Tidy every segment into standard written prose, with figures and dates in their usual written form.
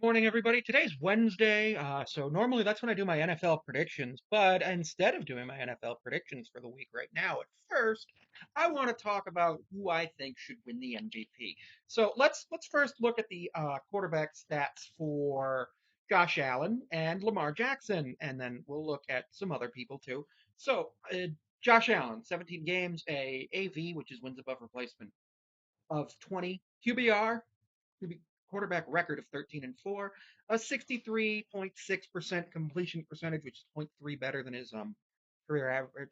Morning, everybody. Today's Wednesday, so normally that's when I do my NFL predictions. But instead of doing my NFL predictions for the week right now, at first, I want to talk about who I think should win the MVP. So let's first look at the quarterback stats for Josh Allen and Lamar Jackson, and then we'll look at some other people too. So Josh Allen, 17 games, a AV, which is wins above replacement, of 20, QBR quarterback record of 13-4, a 63.6% completion percentage, which is zero point 0.3 better than his career average.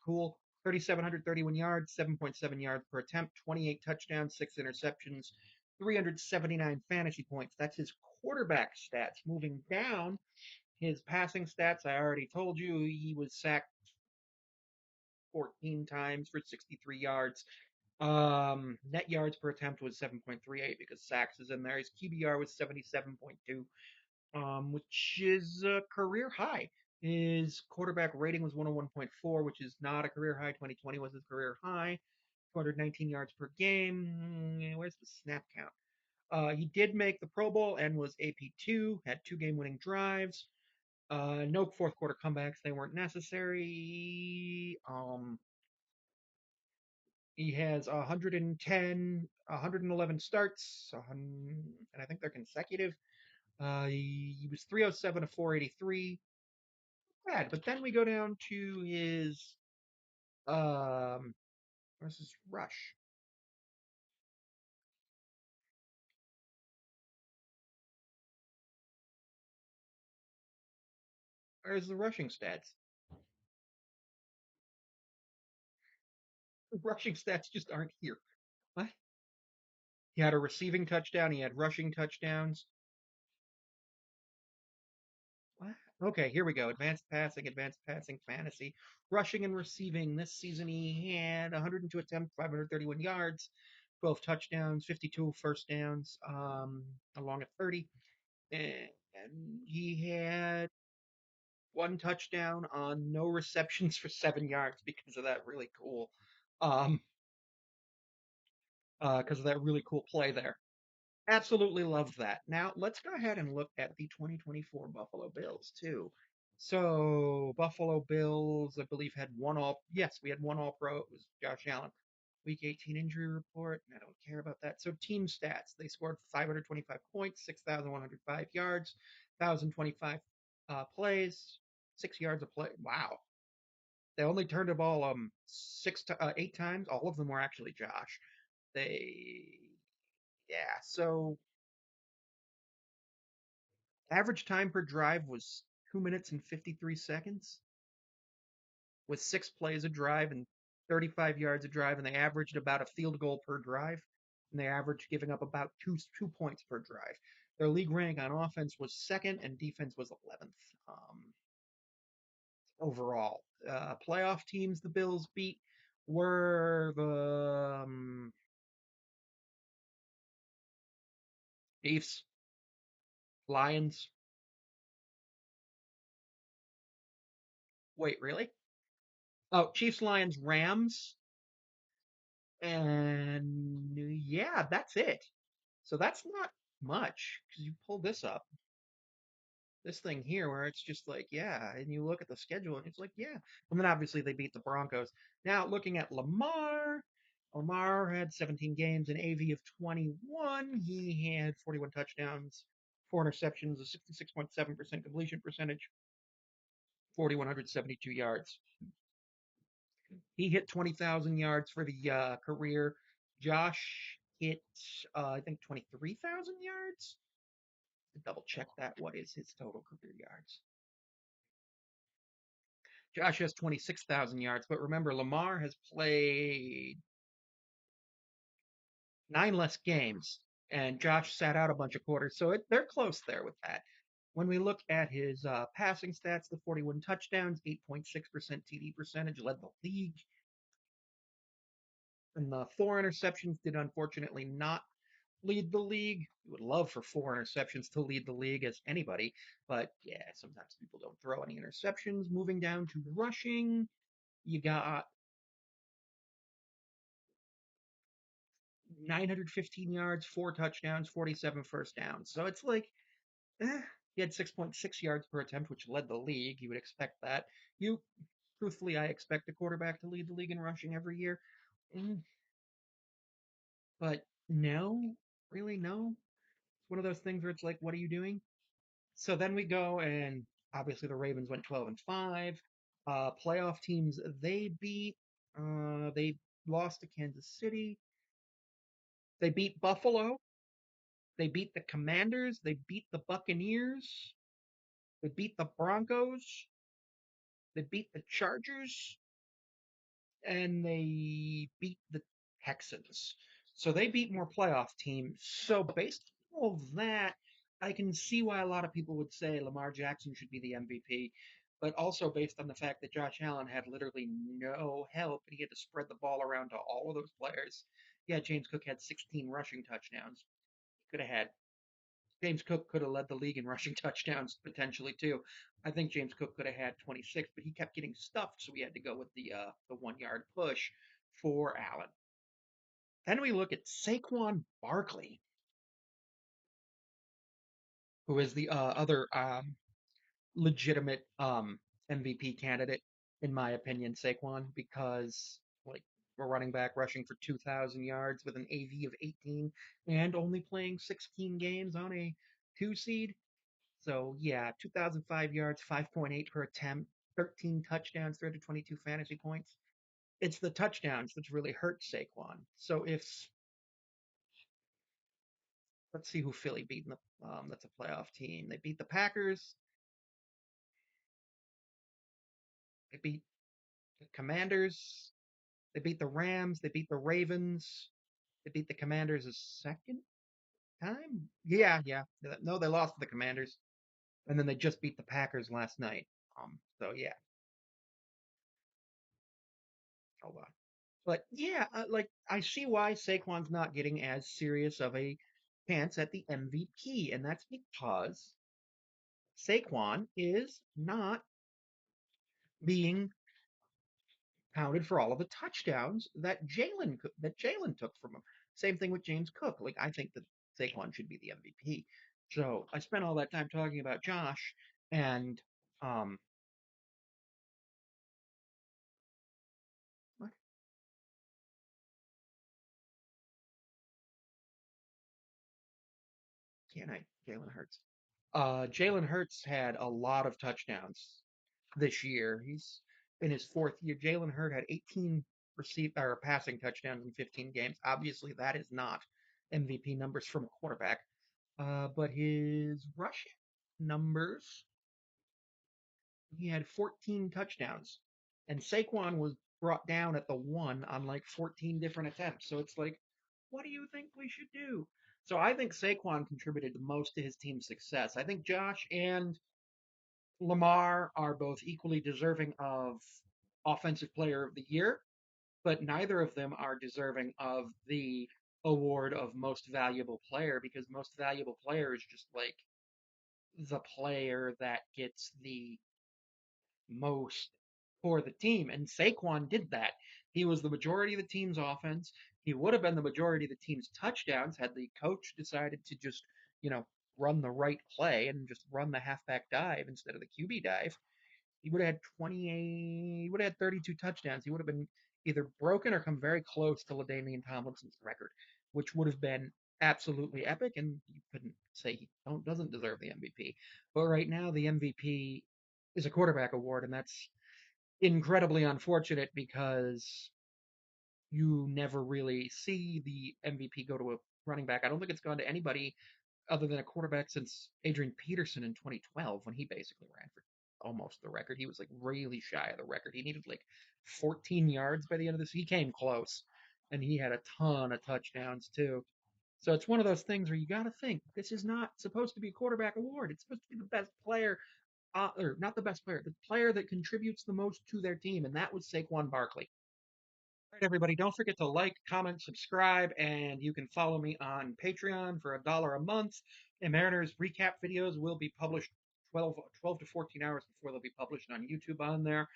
Cool. 3,731 yards, 7.7 yards per attempt, 28 touchdowns, 6 interceptions, 379 fantasy points. That's his quarterback stats. Moving down, his passing stats, I already told you he was sacked 14 times for 63 yards. Net yards per attempt was 7.38 because sacks is in there. His QBR was 77.2, which is a career high. His quarterback rating was 101.4, which is not a career high. 2020 was his career high. 219 yards per game. Where's the snap count? He did make the Pro Bowl and was AP2, had 2 game winning drives. No fourth quarter comebacks, they weren't necessary. He has 110, 111 starts, and I think they're consecutive. He was 307 to 483. Bad, but then we go down to his where's his rush? Where's the rushing stats? The rushing stats just aren't here. What? He had a receiving touchdown. He had rushing touchdowns. What? Okay, here we go. Advanced passing, fantasy, rushing and receiving. This season he had 102 attempts, 531 yards, 12 touchdowns, 52 first downs, along at 30. And he had 1 touchdown on no receptions for 7 yards um, because of that really cool play there. Absolutely love that. Now, let's go ahead and look at the 2024 Buffalo Bills, too. So, Buffalo Bills, I believe, had one all. Yes, we had one all pro. It was Josh Allen. Week 18 injury report. I don't care about that. So, team stats. They scored 525 points, 6,105 yards, 1,025 plays, 6 yards a play. Wow. They only turned the ball 8 times. All of them were actually Josh. They, yeah. So, average time per drive was 2 minutes and 53 seconds with 6 plays a drive and 35 yards a drive, and they averaged about a field goal per drive, and they averaged giving up about two points per drive. Their league rank on offense was second, and defense was 11th overall. Playoff teams the Bills beat were the Chiefs, Lions. Wait, really? Oh, Chiefs, Lions, Rams, and yeah, that's it. So that's not much because you pull this thing here where it's just like, yeah, and you look at the schedule and it's like, yeah. And then obviously they beat the Broncos. Now looking at Lamar had 17 games, an AV of 21. He had 41 touchdowns, 4 interceptions, a 66.7% completion percentage, 4,172 yards. He hit 20,000 yards for the career. Josh hit, I think, 23,000 yards. Double check that. What is his total career yards? Josh has 26,000 yards, but remember, Lamar has played 9 less games, and Josh sat out a bunch of quarters, so they're close there with that. When we look at his passing stats, the 41 touchdowns, 8.6% TD percentage, led the league. And the 4 interceptions did unfortunately not lead the league. You would love for 4 interceptions to lead the league as anybody, but yeah, sometimes people don't throw any interceptions. Moving down to rushing, you got 915 yards, 4 touchdowns, 47 first downs. So it's like, he had 6.6 yards per attempt, which led the league. You would expect that. You, truthfully, I expect a quarterback to lead the league in rushing every year. Mm, but no, really, no. It's one of those things where it's like, what are you doing? So then we go and obviously the Ravens went 12-5. Playoff teams they lost to Kansas City. They beat Buffalo. They beat the Commanders. They beat the Buccaneers. They beat the Broncos. They beat the Chargers. And they beat the Texans. So they beat more playoff teams. So based on all of that, I can see why a lot of people would say Lamar Jackson should be the MVP. But also based on the fact that Josh Allen had literally no help and he had to spread the ball around to all of those players. Yeah, James Cook had 16 rushing touchdowns. He could have had James Cook could have led the league in rushing touchdowns potentially too. I think James Cook could have had 26, but he kept getting stuffed, so we had to go with the 1 yard push for Allen. Then we look at Saquon Barkley, who is the other legitimate MVP candidate, in my opinion, Saquon, because like we're running back rushing for 2,000 yards with an AV of 18 and only playing 16 games on a 2 seed. So yeah, 2005 yards, 5.8 per attempt, 13 touchdowns, 322 fantasy points. It's the touchdowns that's really hurt Saquon. So if let's see who Philly beat in the that's a playoff team. They beat the Packers. They beat the Commanders. They beat the Rams. They beat the Ravens. They beat the Commanders a second time. Yeah, yeah. No, they lost to the Commanders, and then they just beat the Packers last night. So yeah, hold on. But yeah, like I see why Saquon's not getting as serious of a chance at the MVP, and that's because Saquon is not being counted for all of the touchdowns that Jalen took from him. Same thing with James Cook. Like I think that Saquon should be the MVP. So I spent all that time talking about Josh, and um, what can I? Jalen Hurts. Jalen Hurts had a lot of touchdowns this year. He's in his fourth year. Jalen Hurts had 18 or passing touchdowns in 15 games. Obviously, that is not MVP numbers from a quarterback. But his rushing numbers, he had 14 touchdowns, and Saquon was brought down at the one on like 14 different attempts. So it's like, what do you think we should do? So I think Saquon contributed the most to his team's success. I think Josh and Lamar are both equally deserving of Offensive Player of the Year, but neither of them are deserving of the award of Most Valuable Player because Most Valuable Player is just like the player that gets the most for the team. And Saquon did that. He was the majority of the team's offense. He would have been the majority of the team's touchdowns had the coach decided to just, you know, run the right play and just run the halfback dive instead of the QB dive. He would have had 28, he would have had 32 touchdowns. He would have been either broken or come very close to LaDainian Tomlinson's record, which would have been absolutely epic. And you couldn't say he doesn't deserve the MVP. But right now, the MVP is a quarterback award, and that's incredibly unfortunate because you never really see the MVP go to a running back. I don't think it's gone to anybody other than a quarterback since Adrian Peterson in 2012 when he basically ran for almost the record. He was like really shy of the record. He needed like 14 yards by the end of this. He came close, and he had a ton of touchdowns too. So it's one of those things where you got to think this is not supposed to be a quarterback award. It's supposed to be the best player, or not the best player, the player that contributes the most to their team, and that was Saquon Barkley. All right, everybody, don't forget to like, comment, subscribe, and you can follow me on Patreon for $1 a month. And Mariners recap videos will be published 12 to 14 hours before they'll be published on YouTube on there.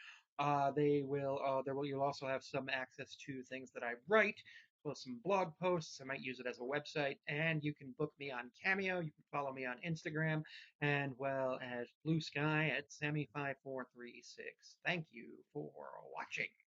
You'll also have some access to things that I write plus some blog posts. I might use it as a website, and you can book me on Cameo. You can follow me on Instagram, and well as Blue Sky at Sammy5436. Thank you for watching.